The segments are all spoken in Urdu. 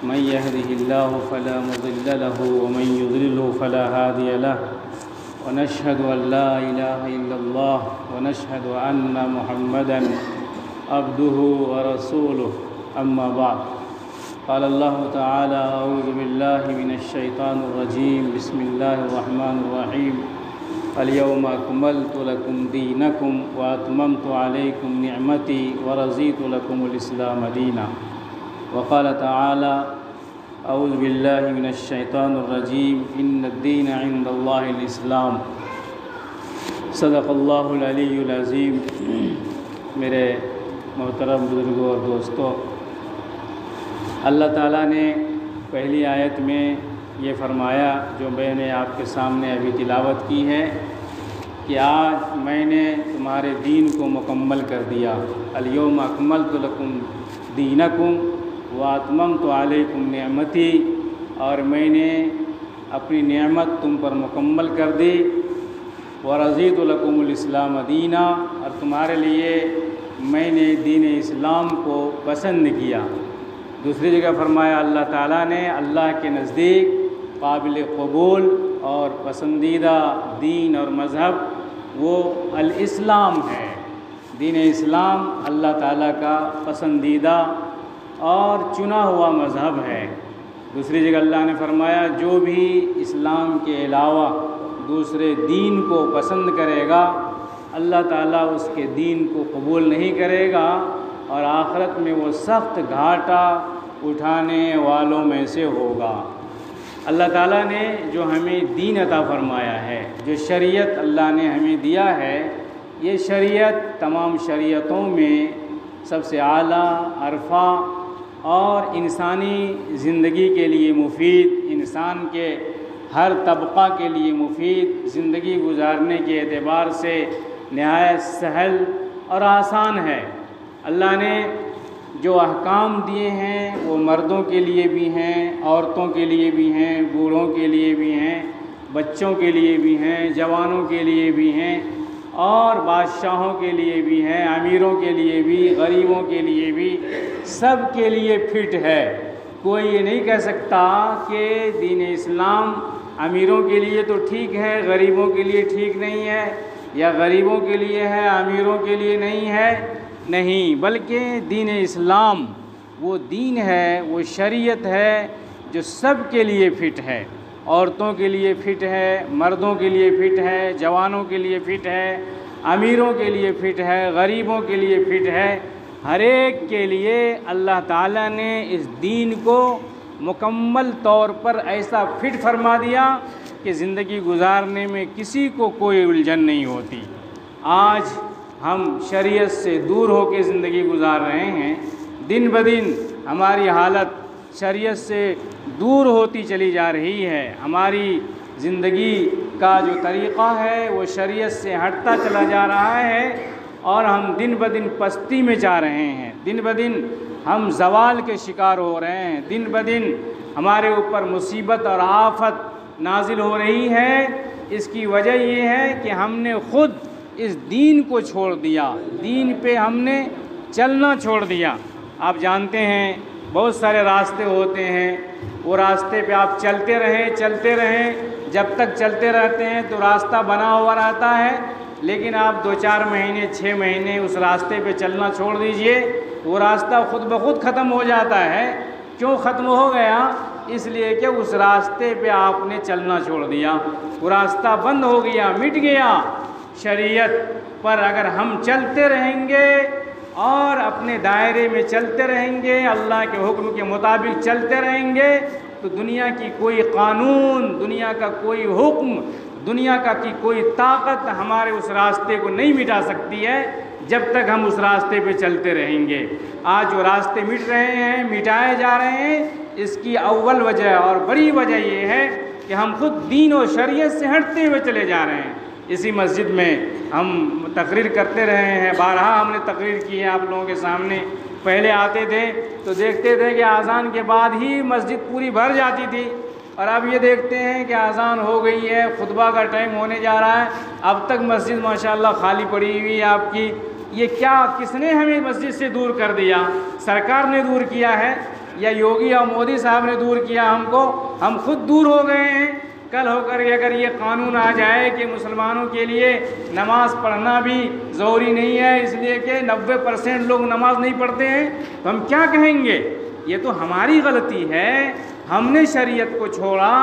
من يهده الله فلا مضل له ومن يضلله فلا هادي له ونشهد أن لا إله إلا الله ونشهد أن محمدًا عبده ورسوله أما بعد قال الله تعالى أعوذ بالله من الشيطان الرجيم بسم الله الرحمن الرحيم اليوم أكملت لكم دينكم وأتممت عليكم نعمتي ورضيت لكم الإسلام دينا وقال تعالى أعوذ بالله من الشيطان الرجيم إن الدين عند الله الإسلام صدق اللہ العلی العظیم۔ میرے محترم بزرگوں اور دوستوں، اللہ تعالیٰ نے پہلی آیت میں یہ فرمایا جو میں نے آپ کے سامنے ابھی تلاوت کی ہے کہ آج میں نے تمہارے دین کو مکمل کر دیا۔ الیوم اکملت لکم دینکم واتممت علیکم نعمتی، اور میں نے اپنی نعمت تم پر مکمل کر دی۔ ورضیت لکم الاسلام دینا، اور تمہارے لیے میں نے دین اسلام کو پسند کیا۔ دوسری جگہ فرمایا اللہ تعالیٰ نے اللہ کے نزدیک قابل قبول اور پسندیدہ دین اور مذہب وہ الاسلام ہے۔ دین اسلام اللہ تعالیٰ کا پسندیدہ اور چنا ہوا مذہب ہے۔ دوسری جگہ اللہ نے فرمایا جو بھی اسلام کے علاوہ دوسرے دین کو پسند کرے گا اللہ تعالیٰ اس کے دین کو قبول نہیں کرے گا اور آخرت میں وہ سخت گھاٹا اٹھانے والوں میں سے ہوگا۔ اللہ تعالیٰ نے جو ہمیں دین عطا فرمایا ہے، جو شریعت اللہ نے ہمیں دیا ہے، یہ شریعت تمام شریعتوں میں سب سے اعلیٰ، ارفع اور انسانی زندگی کے لیے مفید، انسان کے ہر طبقہ کے لیے مفید، زندگی گزارنے کے اعتبار سے نہایت سہل اور آسان ہے۔ اللہ نے جو احکام دیے ہیں وہ مردوں کے لیے بھی ہیں، عورتوں کے لیے بھی ہیں، بوڑھوں کے لیے بھی ہیں، بچوں کے لیے بھی ہیں، جوانوں کے لیے بھی ہیں، اور بادشاہوں کے لیے بھی ہیں، امیروں کے لیے بھی، غریبوں کے لیے بھی، سب کے لیے فٹ ہے۔ کوئی یہ نہیں کہہ سکتا کہ دین اسلام امیروں کے لیے تو ٹھیک ہے، غریبوں کے لیے ٹھیک نہیں ہے، یا غریبوں کے لیے ہے، امیروں کے لیے نہیں ہے۔ نہیں، بلکہ دین اسلام وہ دین ہے، وہ شریعت ہے جو سب کے لیے فٹ ہے۔ عورتوں کے لیے فٹ ہے، مردوں کے لیے فٹ ہے، جوانوں کے لیے فٹ ہے، امیروں کے لیے فٹ ہے، غریبوں کے لیے فٹ ہے۔ ہر ایک کے لیے اللہ تعالیٰ نے اس دین کو مکمل طور پر ایسا فٹ فرما دیا کہ زندگی گزارنے میں کسی کو کوئی الجھن نہیں ہوتی۔ آج ہم شریعت سے دور ہو کے زندگی گزار رہے ہیں، دن بدن ہماری حالت شریعت سے دور ہوتی چلی جا رہی ہے، ہماری زندگی کا جو طریقہ ہے وہ شریعت سے ہٹتا چلا جا رہا ہے، اور ہم دن بدن پستی میں جا رہے ہیں، دن بدن ہم زوال کے شکار ہو رہے ہیں، دن بدن ہمارے اوپر مصیبت اور آفت نازل ہو رہی ہے۔ اس کی وجہ یہ ہے کہ ہم نے خود اس دین کو چھوڑ دیا، دین پہ ہم نے چلنا چھوڑ دیا۔ آپ جانتے ہیں بہت سارے راستے ہوتے ہیں، وہ راستے پہ آپ چلتے رہیں، جب تک چلتے رہتے ہیں تو راستہ بنا ہوا رہتا ہے، لیکن آپ 2-4 مہینے 6 مہینے اس راستے پہ چلنا چھوڑ دیجئے، وہ راستہ خود بخود ختم ہو جاتا ہے۔ کیوں ختم ہو گیا؟ اس لیے کہ اس راستے پہ آپ نے چلنا چھوڑ دیا، وہ راستہ بند ہو گیا، مٹ گیا۔ شریعت پر اگر ہم چلتے رہیں گے اور اپنے دائرے میں چلتے رہیں گے، اللہ کے حکم کے مطابق چلتے رہیں گے، تو دنیا کی کوئی قانون، دنیا کا کوئی حکم، دنیا کی کوئی طاقت ہمارے اس راستے کو نہیں مٹا سکتی ہے جب تک ہم اس راستے پہ چلتے رہیں گے۔ آج جو راستے مٹ رہے ہیں، مٹائے جا رہے ہیں، اس کی اول وجہ اور بڑی وجہ یہ ہے کہ ہم خود دین و شریعت سے ہٹتے ہوئے چلے جا رہے ہیں۔ اسی مسجد میں ہم تقریر کرتے رہے ہیں، بارہا ہم نے تقریر کی ہے آپ لوگوں کے سامنے۔ پہلے آتے تھے تو دیکھتے تھے کہ اذان کے بعد ہی مسجد پوری بھر جاتی تھی، اور اب یہ دیکھتے ہیں کہ اذان ہو گئی ہے، خطبہ کا ٹائم ہونے جا رہا ہے، اب تک مسجد ماشاءاللہ خالی پڑی ہوئی ہے آپ کی۔ یہ کیا، کس نے ہمیں مسجد سے دور کر دیا؟ سرکار نے دور کیا ہے، یا یوگی یا مودی صاحب نے دور کیا ہم کو، ہم خود دور ہو گئے ہیں۔ کل ہو کر اگر یہ قانون آ جائے کہ مسلمانوں کے لیے نماز پڑھنا بھی ضروری نہیں ہے اس لیے کہ 90% لوگ نماز نہیں پڑھتے ہیں، تو ہم کیا کہیں گے؟ یہ تو ہماری غلطی ہے، ہم نے شریعت کو چھوڑا،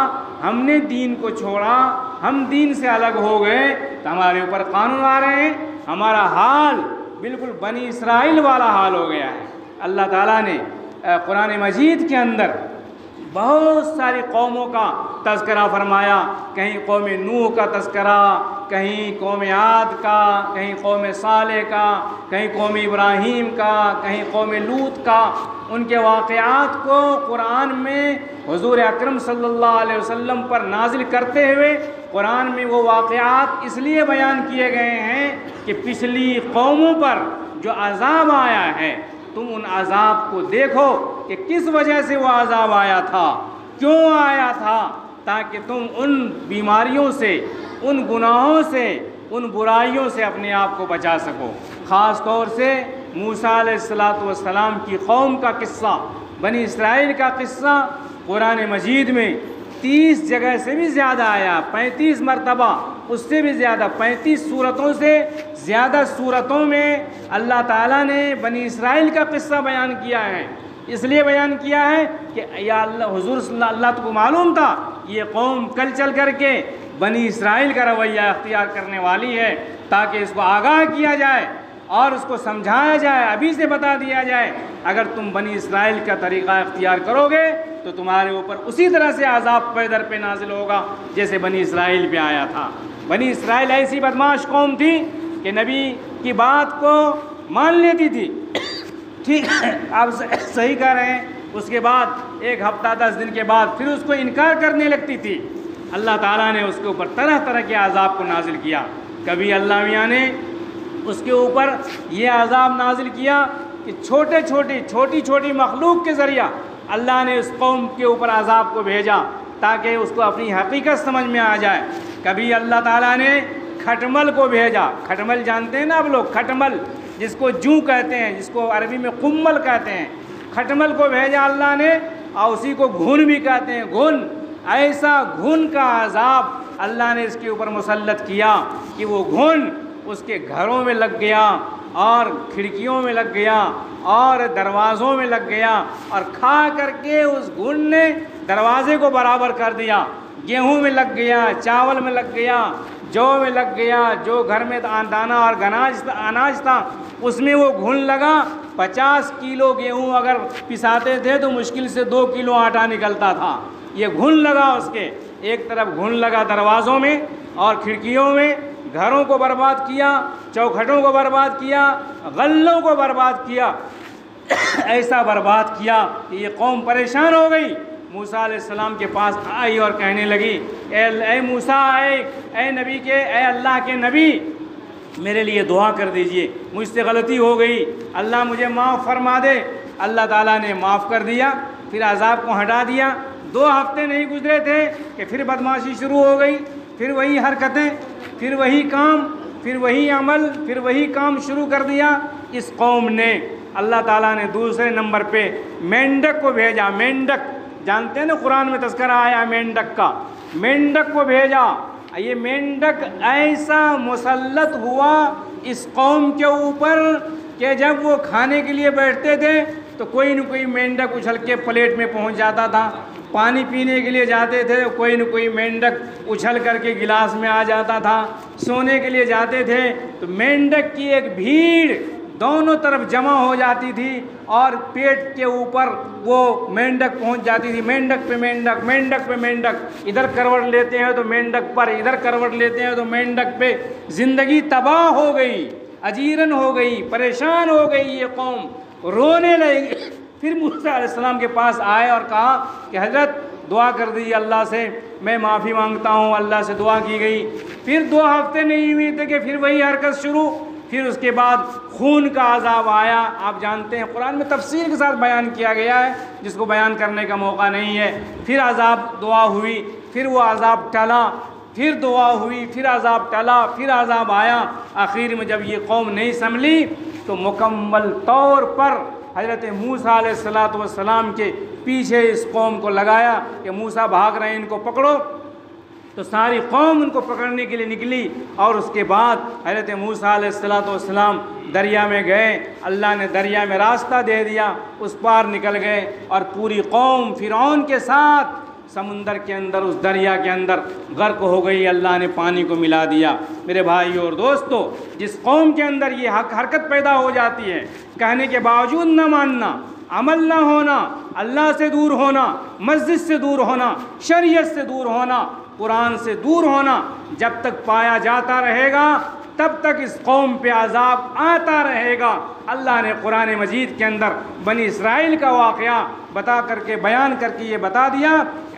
ہم نے دین کو چھوڑا، ہم دین سے الگ ہو گئے تو ہمارے اوپر قانون آ رہے ہیں۔ ہمارا حال بالکل بنی اسرائیل والا حال ہو گیا ہے۔ اللہ تعالیٰ نے قرآن مجید کے اندر بہت ساری قوموں کا تذکرہ فرمایا، کہیں قوم نوح کا تذکرہ، کہیں قوم عاد کا، کہیں قوم صالح کا، کہیں قوم ابراہیم کا، کہیں قوم لوط کا۔ ان کے واقعات کو قرآن میں حضور اکرم صلی اللہ علیہ وسلم پر نازل کرتے ہوئے قرآن میں وہ واقعات اس لیے بیان کیے گئے ہیں کہ پچھلی قوموں پر جو عذاب آیا ہے تم ان عذاب کو دیکھو کہ کس وجہ سے وہ عذاب آیا تھا، کیوں آیا تھا، تاکہ تم ان بیماریوں سے، ان گناہوں سے، ان برائیوں سے اپنے آپ کو بچا سکو۔ خاص طور سے موسیٰ علیہ السلام کی قوم کا قصہ، بنی اسرائیل کا قصہ قرآن مجید میں 30 جگہ سے بھی زیادہ آیا، 35 مرتبہ، اس سے بھی زیادہ، 35 صورتوں سے زیادہ صورتوں میں اللہ تعالیٰ نے بنی اسرائیل کا قصہ بیان کیا ہے۔ اس لیے بیان کیا ہے کہ یا اللہ، حضور صلی اللہ کو معلوم تھا یہ قوم کل چل کر کے بنی اسرائیل کا رویہ اختیار کرنے والی ہے، تاکہ اس کو آگاہ کیا جائے اور اس کو سمجھایا جائے، ابھی سے بتا دیا جائے اگر تم بنی اسرائیل کا طریقہ اختیار کرو گے تو تمہارے اوپر اسی طرح سے عذاب پے در پہ نازل ہوگا جیسے بنی اسرائیل پہ آیا تھا۔ بنی اسرائیل ایسی بدمعاش قوم تھی کہ نبی کی بات کو مان لیتی تھی، ٹھیک آپ صحیح کہہ رہے ہیں، اس کے بعد 1 ہفتہ 10 دن کے بعد پھر اس کو انکار کرنے لگتی تھی۔ اللہ تعالیٰ نے اس کے اوپر طرح طرح کے عذاب کو نازل کیا۔ کبھی اللہ میاں نے اس کے اوپر یہ عذاب نازل کیا کہ چھوٹی چھوٹی مخلوق کے ذریعہ اللہ نے اس قوم کے اوپر عذاب کو بھیجا تاکہ اس کو اپنی حقیقت سمجھ میں آ جائے۔ کبھی اللہ تعالیٰ نے کھٹمل کو بھیجا، کھٹمل جانتے ہیں نا آپ لوگ، کھٹمل جس کو جو کہتے ہیں، جس کو عربی میں قمل کہتے ہیں، کھٹمل کو بھیجا اللہ نے، اور اسی کو گھن بھی کہتے ہیں، گھن۔ ایسا گھن کا عذاب اللہ نے اس کے اوپر مسلط کیا کہ وہ گھن اس کے گھروں میں لگ گیا اور کھڑکیوں میں لگ گیا اور دروازوں میں لگ گیا، اور کھا کر کے اس گھن نے دروازے کو برابر کر دیا۔ گیہوں میں لگ گیا، چاول میں لگ گیا، جو میں لگ گیا، جو گھر میں دانہ اور اناج تھا اس میں وہ گھن لگا۔ 50 کلو گیہوں اگر پساتے تھے تو مشکل سے 2 کلو آٹا نکلتا تھا۔ یہ گھن لگا اس کے، ایک طرف گھن لگا دروازوں میں اور کھڑکیوں میں، گھروں کو برباد کیا، چوکھٹوں کو برباد کیا، غلوں کو برباد کیا، ایسا برباد کیا کہ یہ قوم پریشان ہو گئی۔ موسیٰ علیہ السلام کے پاس آئی اور کہنے لگی، اے موسیٰ، اے نبی کے، اے اللہ کے نبی، میرے لیے دعا کر دیجئے، مجھ سے غلطی ہو گئی، اللہ مجھے معاف فرما دے۔ اللہ تعالیٰ نے معاف کر دیا، پھر عذاب کو ہٹا دیا۔ 2 ہفتے نہیں گزرے تھے کہ پھر بدمعاشی شروع ہو گئی، پھر وہی حرکتیں، پھر وہی کام، پھر وہی عمل، پھر وہی کام شروع کر دیا اس قوم نے۔ اللہ تعالیٰ نے دوسرے نمبر پہ مینڈک کو بھیجا۔ مینڈک جانتے ہیں نا، قرآن میں تذکرہ آیا مینڈک کا، مینڈک کو بھیجا۔ یہ مینڈک ایسا مسلط ہوا اس قوم کے اوپر کہ جب وہ کھانے کے لیے بیٹھتے تھے تو کوئی نہ کوئی مینڈک اچھل کے پلیٹ میں پہنچ جاتا تھا، پانی پینے کے لیے جاتے تھے کوئی نہ کوئی مینڈک اچھل کر کے گلاس میں آ جاتا تھا، سونے کے لیے جاتے تھے تو مینڈک کی ایک بھیڑ دونوں طرف جمع ہو جاتی تھی اور پیٹ کے اوپر وہ مینڈک پہنچ جاتی تھی۔ مینڈک پہ مینڈک، مینڈک پہ مینڈک، ادھر کروٹ لیتے ہیں تو مینڈک پر، ادھر کروٹ لیتے ہیں تو مینڈک پہ۔ زندگی تباہ ہو گئی، اجیرن ہو گئی، پریشان ہو گئی یہ قوم، رونے لگی۔ پھر موسیٰ علیہ السلام کے پاس آئے اور کہا کہ حضرت دعا کر دیجیے اللہ سے، میں معافی مانگتا ہوں۔ اللہ سے دعا کی گئی۔ پھر 2 ہفتے نہیں ہوئے تھے کہ پھر وہی حرکت شروع۔ پھر اس کے بعد خون کا عذاب آیا۔ آپ جانتے ہیں قرآن میں تفصیل کے ساتھ بیان کیا گیا ہے، جس کو بیان کرنے کا موقع نہیں ہے۔ پھر عذاب، دعا ہوئی، پھر وہ عذاب ٹلا، پھر دعا ہوئی، پھر عذاب ٹلا، پھر عذاب آیا۔ آخر میں جب یہ قوم نہیں سنبھلی تو مکمل طور پر حضرت موسیٰ علیہ السلام کے پیچھے اس قوم کو لگایا کہ موسیٰ بھاگ رہے ہیں، ان کو پکڑو، تو ساری قوم ان کو پکڑنے کے لیے نکلی، اور اس کے بعد حضرت موسیٰ علیہ السلام دریا میں گئے، اللہ نے دریا میں راستہ دے دیا، اس پار نکل گئے، اور پوری قوم فرعون کے ساتھ سمندر کے اندر، اس دریا کے اندر غرق ہو گئی، اللہ نے پانی کو ملا دیا۔ میرے بھائیو اور دوستو، جس قوم کے اندر یہ حرکت پیدا ہو جاتی ہے، کہنے کے باوجود نہ ماننا، عمل نہ ہونا، اللہ سے دور ہونا، مسجد سے دور ہونا، شریعت سے دور ہونا، قرآن سے دور ہونا، جب تک پایا جاتا رہے گا تب تک اس قوم پہ عذاب آتا رہے گا۔ اللہ نے قرآن مجید کے اندر بنی اسرائیل کا واقعہ بتا کر کے، بیان کر کے یہ بتا دیا،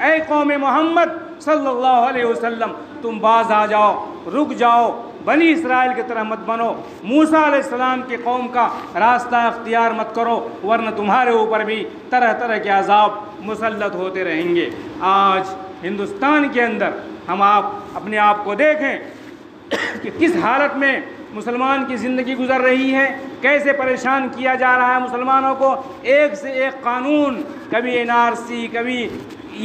اے قوم محمد صلی اللہ علیہ وسلم، تم باز آ جاؤ، رک جاؤ، بنی اسرائیل کی طرح مت بنو، موسیٰ علیہ السلام کی قوم کا راستہ اختیار مت کرو، ورنہ تمہارے اوپر بھی طرح طرح کے عذاب مسلط ہوتے رہیں گے۔ آج ہندوستان کے اندر ہم اپنے آپ کو دیکھیں کہ کس حالت میں مسلمان کی زندگی گزر رہی ہے، کیسے پریشان کیا جا رہا ہے مسلمانوں کو، ایک سے ایک قانون، کبھی NRC، کبھی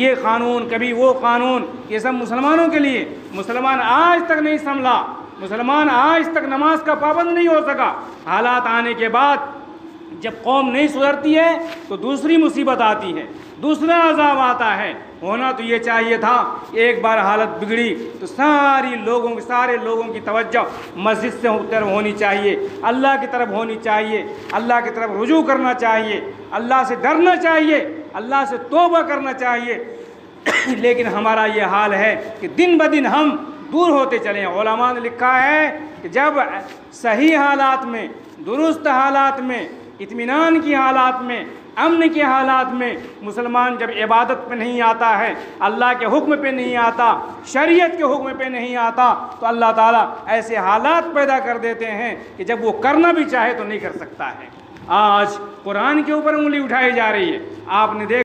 یہ قانون، کبھی وہ قانون، یہ سب مسلمانوں کے لیے۔ مسلمان آج تک نہیں سنبھلا، مسلمان آج تک نماز کا پابند نہیں ہو سکا۔ حالات آنے کے بعد جب قوم نہیں سدھرتی ہے تو دوسری مصیبت آتی ہے، دوسرا عذاب آتا ہے۔ ہونا تو یہ چاہیے تھا، ایک بار حالت بگڑی تو سارے لوگوں کی توجہ مسجد سے طرف ہونی چاہیے، اللہ کی طرف ہونی چاہیے، اللہ کی طرف رجوع کرنا چاہیے، اللہ سے ڈرنا چاہیے، اللہ سے توبہ کرنا چاہیے۔ لیکن ہمارا یہ حال ہے کہ دن بدن ہم دور ہوتے چلے ہیں۔ علماء نے لکھا ہے کہ جب صحیح حالات میں، درست حالات میں، اطمینان کی حالات میں، امن کے حالات میں مسلمان جب عبادت پہ نہیں آتا ہے، اللہ کے حکم پہ نہیں آتا، شریعت کے حکم پہ نہیں آتا، تو اللہ تعالیٰ ایسے حالات پیدا کر دیتے ہیں کہ جب وہ کرنا بھی چاہے تو نہیں کر سکتا ہے۔ آج قرآن کے اوپر انگلی اٹھائی جا رہی ہے۔ آپ نے دیکھا